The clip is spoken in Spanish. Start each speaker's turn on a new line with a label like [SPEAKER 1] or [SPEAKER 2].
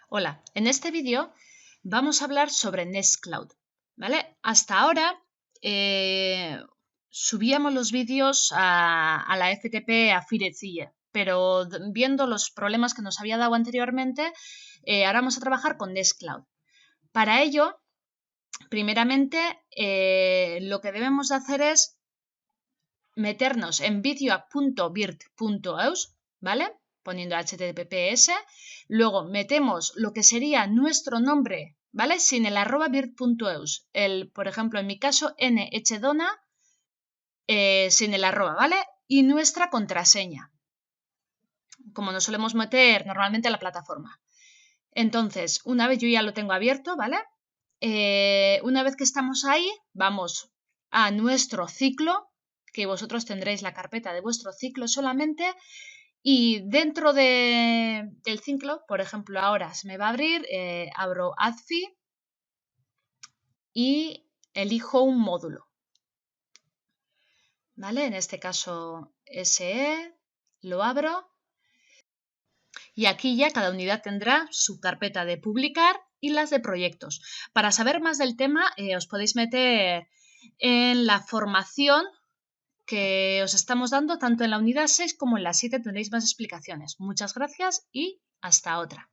[SPEAKER 1] Hola, en este vídeo vamos a hablar sobre Nextcloud, ¿vale? Hasta ahora subíamos los vídeos a la FTP a Firezilla, pero viendo los problemas que nos había dado anteriormente, ahora vamos a trabajar con Nextcloud. Para ello, primeramente, lo que debemos de hacer es meternos en video.virt.eus, ¿vale? Poniendo HTTPS, luego metemos lo que sería nuestro nombre, ¿vale? Sin el @virt.eus, por ejemplo, en mi caso, nhdona, sin el arroba, ¿vale? Y nuestra contraseña, como nos solemos meter normalmente a la plataforma. Entonces, una vez yo ya lo tengo abierto, ¿vale? Una vez que estamos ahí, vamos a nuestro ciclo, que vosotros tendréis la carpeta de vuestro ciclo solamente, y dentro del ciclo, por ejemplo, ahora se me va a abrir, abro ADFI y elijo un módulo, ¿vale? En este caso SE, lo abro y aquí ya cada unidad tendrá su carpeta de publicar y las de proyectos. Para saber más del tema, os podéis meter en la formación que os estamos dando tanto en la unidad 6 como en la 7, tendréis más explicaciones. Muchas gracias y hasta otra.